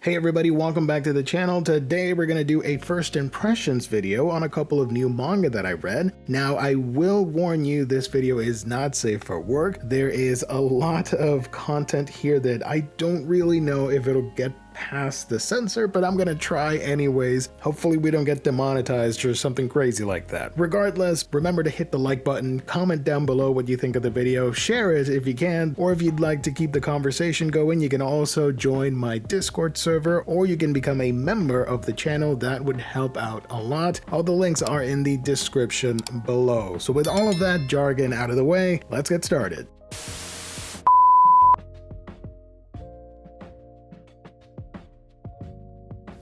Hey everybody, welcome back to the channel. Today we're going to do a first impressions video on a couple of new manga that I read. Now I will warn you, this video is not safe for work. There is a lot of content here that I don't really know if it'll get past the censor, but I'm gonna try anyways. Hopefully we don't get demonetized or something crazy like that. Regardless, remember to hit the like button, comment down below what you think of the video, share it if you can, or if you'd like to keep the conversation going, you can also join my Discord server, or you can become a member of the channel. That would help out a lot. All the links are in the description below. So with all of that jargon out of the way, let's get started.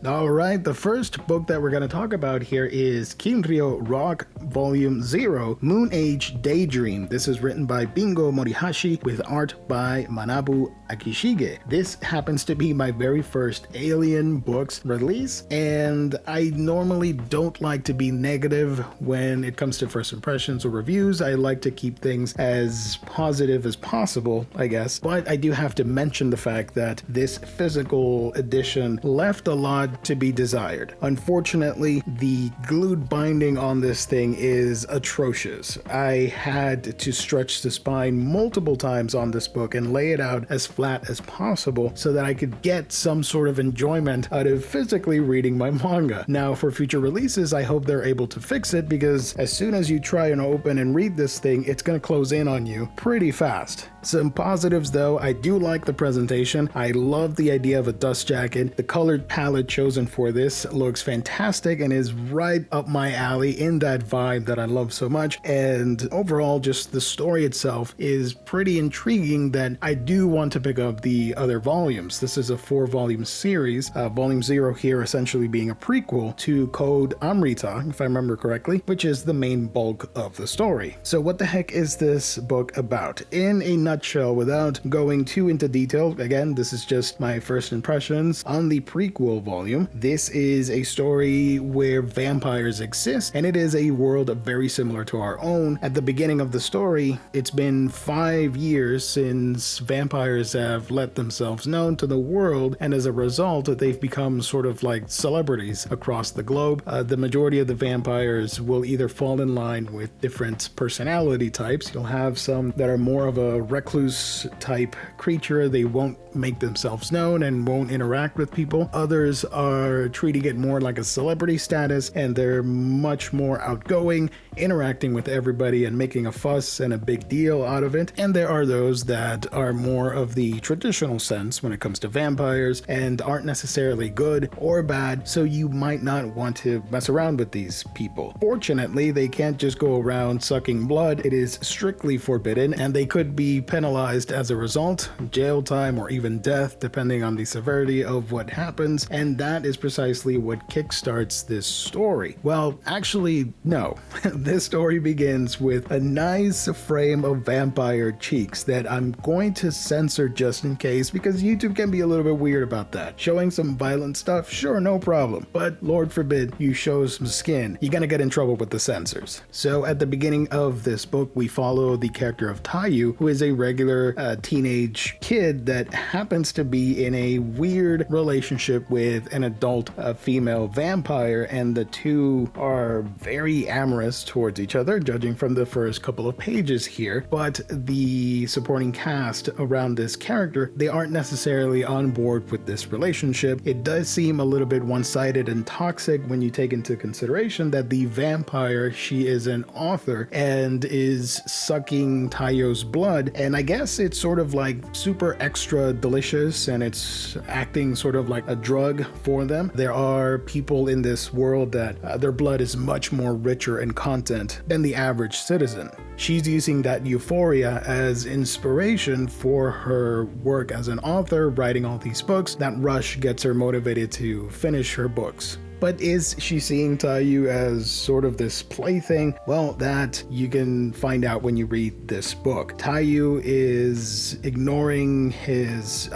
Alright, the first book that we're going to talk about here is Kinryo Rock Volume 0, Moon Age Daydream. This is written by Bingo Morihashi with art by Manabu Akishige. This happens to be my very first Alien books release, and I normally don't like to be negative when it comes to first impressions or reviews. I like to keep things as positive as possible, I guess, but I do have to mention the fact that this physical edition left a lot to be desired. Unfortunately, the glued binding on this thing is atrocious. I had to stretch the spine multiple times on this book and lay it out as flat as possible so that I could get some sort of enjoyment out of physically reading my manga. Now, for future releases, I hope they're able to fix it, because as soon as you try and open and read this thing, it's going to close in on you pretty fast. Some positives though, I do like the presentation. I love the idea of a dust jacket. The colored palette chosen for this looks fantastic and is right up my alley in that vibe that I love so much. And overall, just the story itself is pretty intriguing that I do want to pick up the other volumes. This is a 4-volume series, volume 0 here essentially being a prequel to Code Amrita, if I remember correctly, which is the main bulk of the story. So what the heck is this book about? In a nutshell, without going too into detail, again, this is just my first impressions on the prequel volume. This is a story where vampires exist, and it is a world very similar to our own. At the beginning of the story, it's been 5 years since vampires have let themselves known to the world, and as a result, they've become sort of like celebrities across the globe. The majority of the vampires will either fall in line with different personality types. You'll have some that are more of a recluse type creature. They won't make themselves known and won't interact with people. Others are treating it more like a celebrity status, and they're much more outgoing, interacting with everybody and making a fuss and a big deal out of it. And there are those that are more of the traditional sense when it comes to vampires and aren't necessarily good or bad, so you might not want to mess around with these people. Fortunately, they can't just go around sucking blood. It is strictly forbidden, and they could be penalized as a result, jail time or even death depending on the severity of what happens, and that is precisely what kickstarts this story. Well, actually, no. This story begins with a nice frame of vampire cheeks that I'm going to censor just in case, because YouTube can be a little bit weird about that. Showing some violent stuff, sure, no problem, but Lord forbid you show some skin, you're gonna get in trouble with the censors. So at the beginning of this book, we follow the character of Tayu, who is a regular teenage kid that happens to be in a weird relationship with an adult female vampire, and the two are very amorous towards each other, judging from the first couple of pages here. But the supporting cast around this character, they aren't necessarily on board with this relationship. It does seem a little bit one-sided and toxic when you take into consideration that the vampire, she is an author and is sucking Tayo's blood, and I guess it's sort of like super extra delicious, and it's acting sort of like a drug for them. There are people in this world that their blood is much more richer in content than the average citizen. She's using that euphoria as inspiration for her work as an author, writing all these books. That rush gets her motivated to finish her books. But is she seeing Taiyu as sort of this plaything? Well, that you can find out when you read this book. Taiyu is ignoring his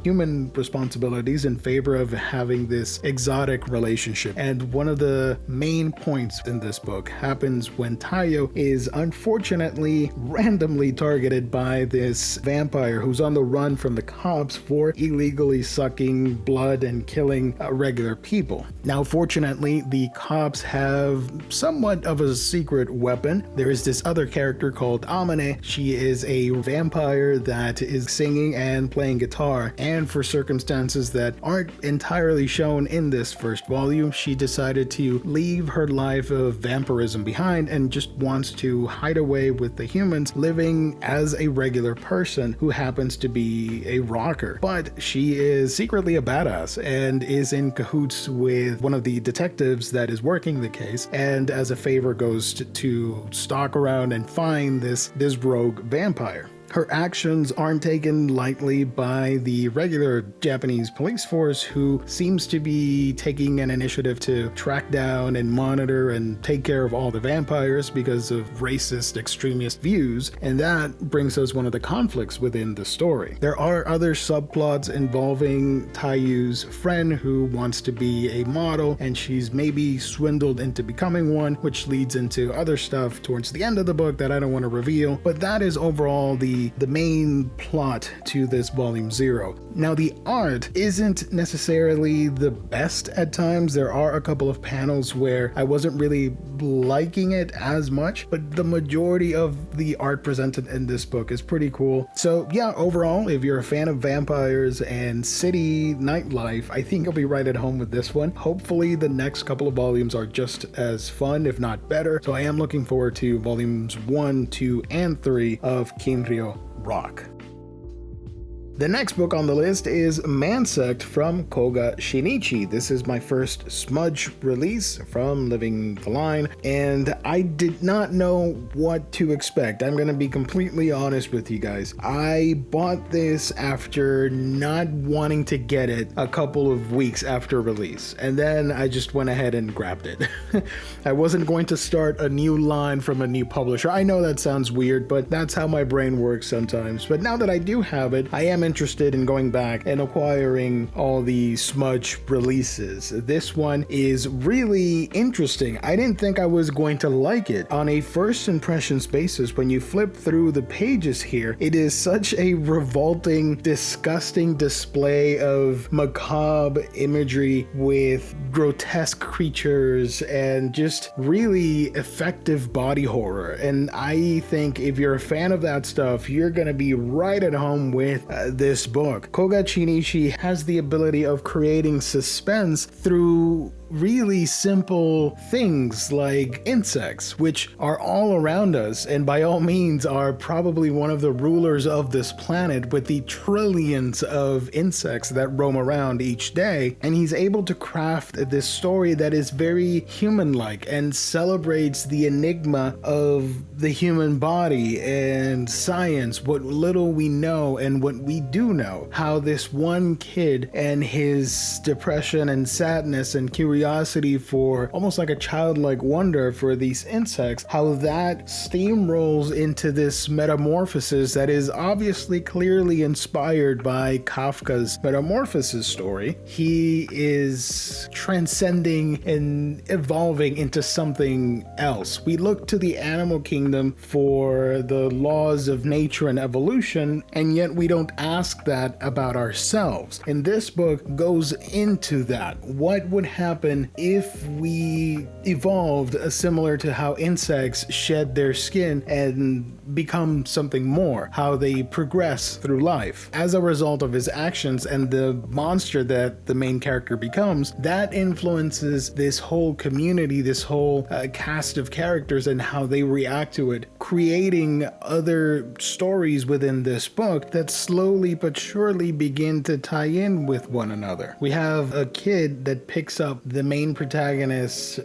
human responsibilities in favor of having this exotic relationship. And one of the main points in this book happens when Taiyu is unfortunately randomly targeted by this vampire who's on the run from the cops for illegally sucking blood and killing regular people. Now, fortunately, the cops have somewhat of a secret weapon. There is this other character called Amane. She is a vampire that is singing and playing guitar, and for circumstances that aren't entirely shown in this first volume, she decided to leave her life of vampirism behind and just wants to hide away with the humans, living as a regular person who happens to be a rocker. But she is secretly a badass and is in cahoots with one of the detectives that is working the case, and as a favor goes to stalk around and find this rogue vampire. Her actions aren't taken lightly by the regular Japanese police force, who seems to be taking an initiative to track down and monitor and take care of all the vampires because of racist extremist views, and that brings us one of the conflicts within the story. There are other subplots involving Taiyu's friend who wants to be a model, and she's maybe swindled into becoming one, which leads into other stuff towards the end of the book that I don't want to reveal, but that is overall the main plot to this volume 0. Now, the art isn't necessarily the best at times. There are a couple of panels where I wasn't really liking it as much, but the majority of the art presented in this book is pretty cool. So yeah, overall, if you're a fan of vampires and city nightlife, I think you'll be right at home with this one. Hopefully the next couple of volumes are just as fun, if not better. So I am looking forward to volumes 1, 2, and 3 of Kinryo Rock. The next book on the list is Mansect from Koga Shinichi. This is my first smudge release from Living the Line, and I did not know what to expect. I'm going to be completely honest with you guys. I bought this after not wanting to get it a couple of weeks after release, and then I just went ahead and grabbed it. I wasn't going to start a new line from a new publisher. I know that sounds weird, but that's how my brain works sometimes. But now that I do have it, I am interested in going back and acquiring all the smudge releases. This one is really interesting. I didn't think I was going to like it. On a first impressions basis, when you flip through the pages here, it is such a revolting, disgusting display of macabre imagery with grotesque creatures and just really effective body horror. And I think if you're a fan of that stuff, you're gonna be right at home with this book. Koga Shinichi has the ability of creating suspense through really simple things like insects, which are all around us and by all means are probably one of the rulers of this planet with the trillions of insects that roam around each day. And he's able to craft this story that is very human-like and celebrates the enigma of the human body and science, what little we know and what we do know, how this one kid and his depression and sadness and curiosity for almost like a childlike wonder for these insects, how that steamrolls into this metamorphosis that is obviously clearly inspired by Kafka's Metamorphosis story. He is transcending and evolving into something else. We look to the animal kingdom for the laws of nature and evolution, and yet we don't ask that about ourselves. And this book goes into that. What would happen if we evolved similar to how insects shed their skin and become something more, how they progress through life as a result of his actions and the monster that the main character becomes. That influences this whole community, this whole cast of characters and how they react to it, creating other stories within this book that slowly slowly but surely begin to tie in with one another. We have a kid that picks up the main protagonist's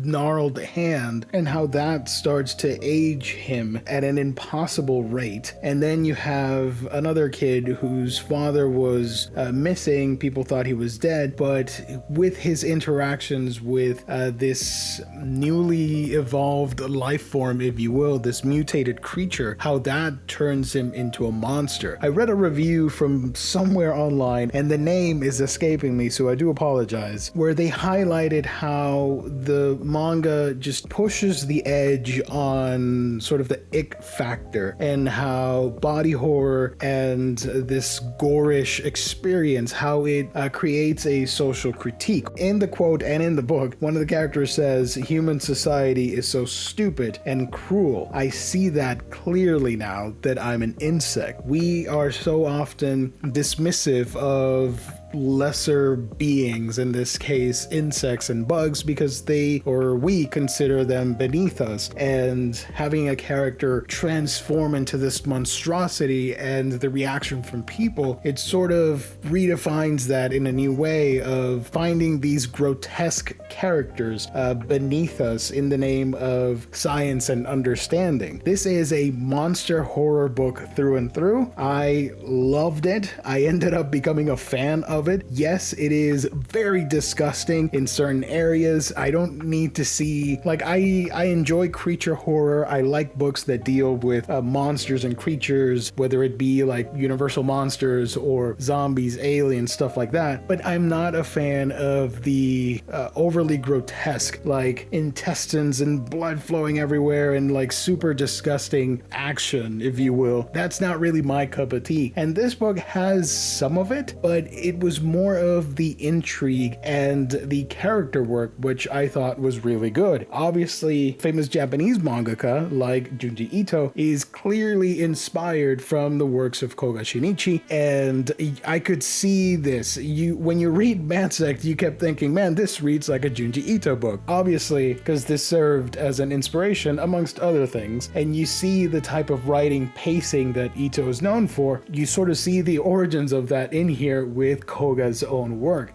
gnarled hand and how that starts to age him at an impossible rate. And then you have another kid whose father was missing. People thought he was dead, but with his interactions with this newly evolved life form, if you will, this mutated creature, how that turns him into a monster. I read a review from somewhere online, and the name is escaping me, so I do apologize, where they highlighted how the manga just pushes the edge on sort of the ick factor, and how body horror and this gorish experience, how it creates a social critique. In the quote and in the book, one of the characters says, "Human society is so stupid and cruel. I see that clearly now that I'm an insect." We are so often dismissive of lesser beings, in this case insects and bugs, because we consider them beneath us, and having a character transform into this monstrosity and the reaction from people, it sort of redefines that in a new way of finding these grotesque characters beneath us in the name of science and understanding. This is a monster horror book through and through. I loved it. I ended up becoming a fan of it. Yes, it is very disgusting in certain areas. I don't need to see, like, I enjoy creature horror. I like books that deal with monsters and creatures, whether it be like Universal Monsters or zombies, aliens, stuff like that. But I'm not a fan of the overly grotesque, like intestines and blood flowing everywhere and like super disgusting action, if you will. That's not really my cup of tea. And this book has some of it, but it was more of the intrigue and the character work, which I thought was really good. Obviously, famous Japanese mangaka like Junji Ito is clearly inspired from the works of Koga Shinichi, and I could see this. When you read Mansect, you kept thinking, man, this reads like a Junji Ito book. Obviously, because this served as an inspiration amongst other things, and you see the type of writing pacing that Ito is known for. You sort of see the origins of that in here with Koga's own work.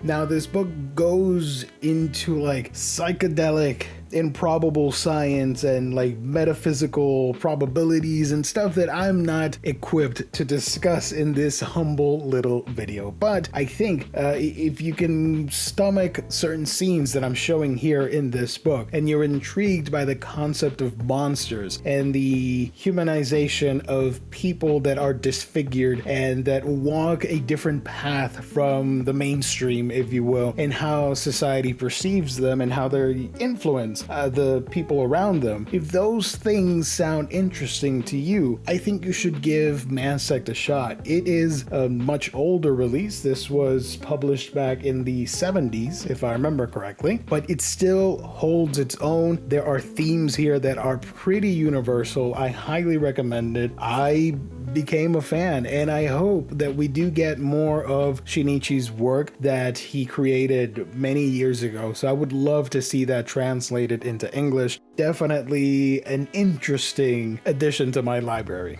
Now, this book goes into like psychedelic, improbable science and like metaphysical probabilities and stuff that I'm not equipped to discuss in this humble little video. But I think if you can stomach certain scenes that I'm showing here in this book, and you're intrigued by the concept of monsters and the humanization of people that are disfigured and that walk a different path from the mainstream, if you will, and how society perceives them and how they're influenced the people around them. If those things sound interesting to you, I think you should give Mansect a shot. It is a much older release. This was published back in the 70s, if I remember correctly, but it still holds its own. There are themes here that are pretty universal. I highly recommend it. I became a fan, and I hope that we do get more of Shinichi's work that he created many years ago. So I would love to see that translated into English. Definitely an interesting addition to my library.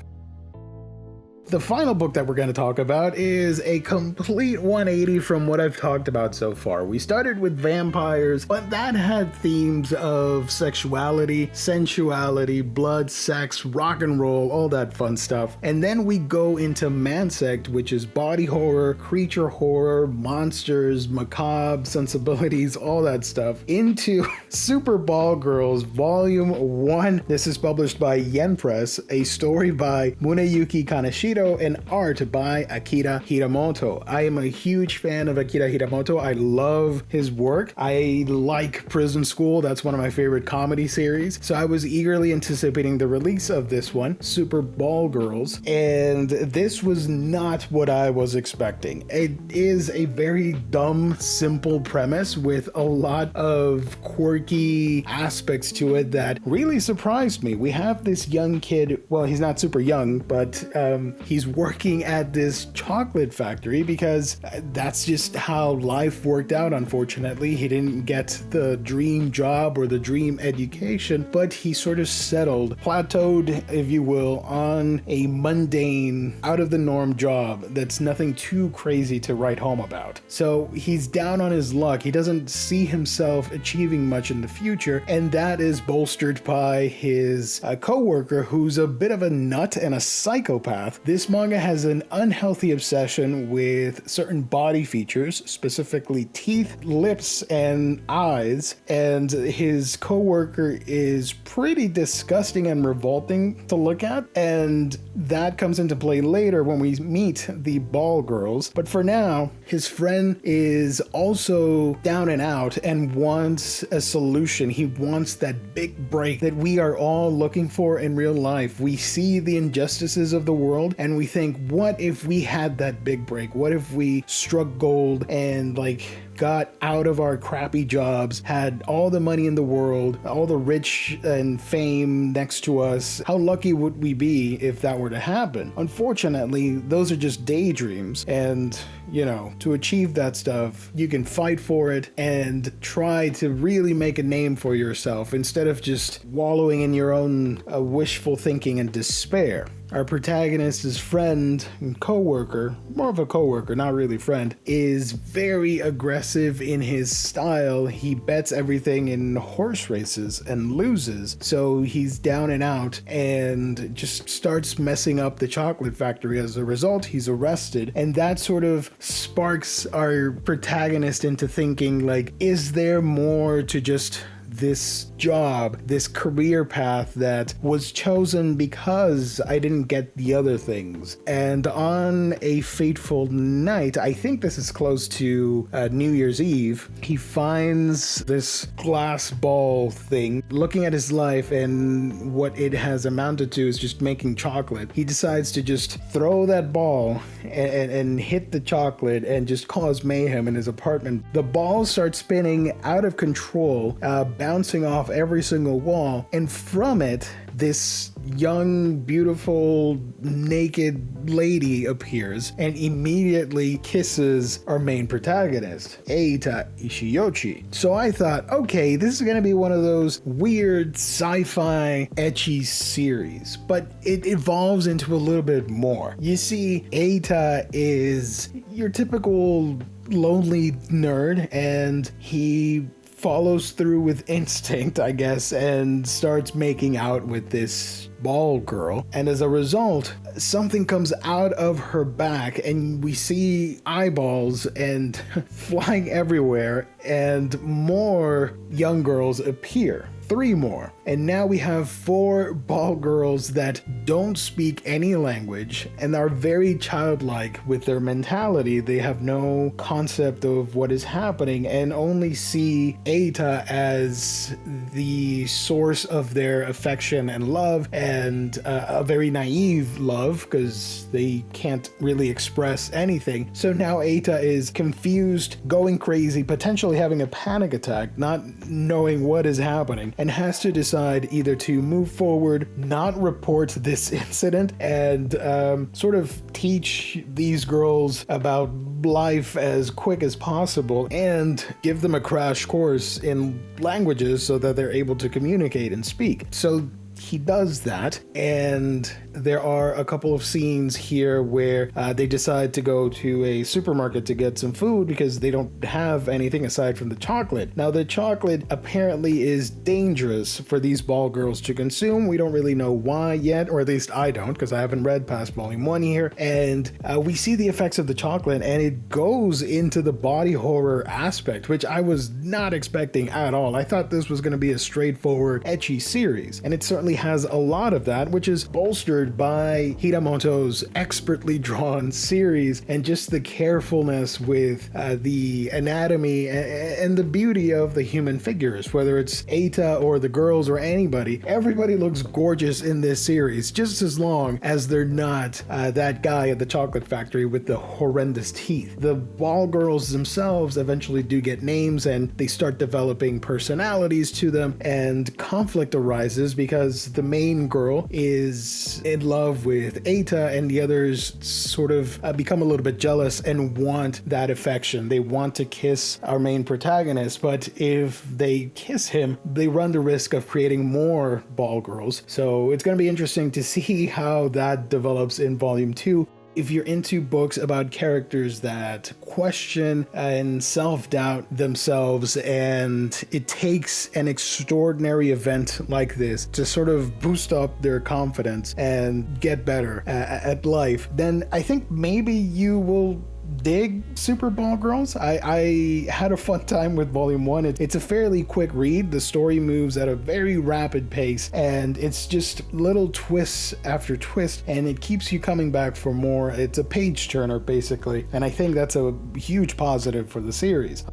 The final book that we're going to talk about is a complete 180 from what I've talked about so far. We started with vampires, but that had themes of sexuality, sensuality, blood, sex, rock and roll, all that fun stuff. And then we go into Mansect, which is body horror, creature horror, monsters, macabre sensibilities, all that stuff, into Super Ball Girls Volume 1. This is published by Yen Press, a story by Muneyuki Kaneshiro and art by Akira Hiramoto. I am a huge fan of Akira Hiramoto. I love his work. I like Prison School. That's one of my favorite comedy series. So I was eagerly anticipating the release of this one, Super Ball Girls, and this was not what I was expecting. It is a very dumb, simple premise with a lot of quirky aspects to it that really surprised me. We have this young kid, well, he's not super young, but he's working at this chocolate factory because that's just how life worked out. Unfortunately, he didn't get the dream job or the dream education, but he sort of settled, plateaued, if you will, on a mundane, out of the norm job that's nothing too crazy to write home about. So he's down on his luck. He doesn't see himself achieving much in the future, and that is bolstered by his co-worker, who's a bit of a nut and a psychopath. This manga has an unhealthy obsession with certain body features, specifically teeth, lips, and eyes, and his co-worker is pretty disgusting and revolting to look at, and that comes into play later when we meet the ball girls. But for now, his friend is also down and out and wants a solution. He wants that big break that we are all looking for in real life. We see the injustices of the world and we think, what if we had that big break? What if we struck gold and got out of our crappy jobs, had all the money in the world, all the rich and fame next to us? How lucky would we be if that were to happen? Unfortunately, those are just daydreams, and to achieve that stuff, you can fight for it and try to really make a name for yourself instead of just wallowing in your own wishful thinking and despair. Our protagonist's friend and co-worker, more of a co-worker, not really friend, is very aggressive in his style. He bets everything in horse races and loses, so he's down and out and just starts messing up the chocolate factory. As a result, he's arrested, and that sort of sparks our protagonist into thinking, is there more to just this job, this career path that was chosen because I didn't get the other things? And on a fateful night, I think this is close to New Year's Eve, he finds this glass ball thing. Looking at his life and what it has amounted to is just making chocolate. He decides to just throw that ball and hit the chocolate and just cause mayhem in his apartment. The ball starts spinning out of control, bouncing off every single wall, and from it, this young, beautiful, naked lady appears and immediately kisses our main protagonist, Eita Ishiyoshi. So I thought, okay, this is going to be one of those weird sci-fi ecchi series, but it evolves into a little bit more. You see, Eita is your typical lonely nerd, and he follows through with instinct, I guess, and starts making out with this ball girl. And as a result, something comes out of her back and we see eyeballs and flying everywhere, and more young girls appear. 3 more. And now we have 4 ball girls that don't speak any language and are very childlike with their mentality. They have no concept of what is happening and only see Eita as the source of their affection and love, and a very naive love because they can't really express anything. So now Eita is confused, going crazy, potentially having a panic attack, not knowing what is happening, and has to decide either to move forward, not report this incident, and sort of teach these girls about life as quick as possible and give them a crash course in languages so that they're able to communicate and speak. So he does that, and there are a couple of scenes here where they decide to go to a supermarket to get some food because they don't have anything aside from the chocolate. Now, the chocolate apparently is dangerous for these ball girls to consume. We don't really know why yet, or at least I don't, because I haven't read past volume 1 here. And we see the effects of the chocolate, and it goes into the body horror aspect, which I was not expecting at all. I thought this was going to be a straightforward ecchi series, and it certainly has a lot of that, which is bolstered by Hiramoto's expertly drawn series and just the carefulness with the anatomy and the beauty of the human figures, whether it's Eita or the girls or anybody. Everybody looks gorgeous in this series, just as long as they're not that guy at the chocolate factory with the horrendous teeth. The ball girls themselves eventually do get names, and they start developing personalities to them, and conflict arises because the main girl is in love with Eita, and the others sort of become a little bit jealous and want that affection. They want to kiss our main protagonist, but if they kiss him, they run the risk of creating more ball girls. So it's going to be interesting to see how that develops in volume 2. If you're into books about characters that question and self-doubt themselves, and it takes an extraordinary event like this to sort of boost up their confidence and get better at life, then I think maybe you will dig Super Ball Girls. I had a fun time with volume 1. It's a fairly quick read. The story moves at a very rapid pace, and it's just little twists after twist, and it keeps you coming back for more. It's a page turner basically, and I think that's a huge positive for the series.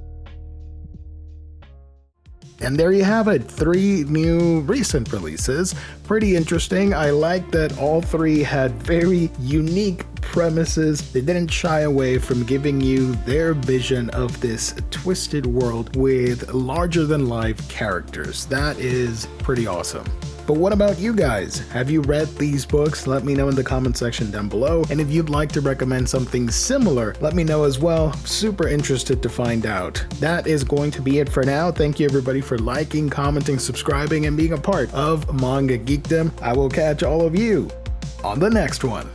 And there you have it, 3 new recent releases. Pretty interesting. I like that all 3 had very unique premises. They didn't shy away from giving you their vision of this twisted world with larger than life characters. That is pretty awesome. But what about you guys? Have you read these books? Let me know in the comment section down below. And if you'd like to recommend something similar, let me know as well. Super interested to find out. That is going to be it for now. Thank you everybody for liking, commenting, subscribing, and being a part of Manga Geekdom. I will catch all of you on the next one.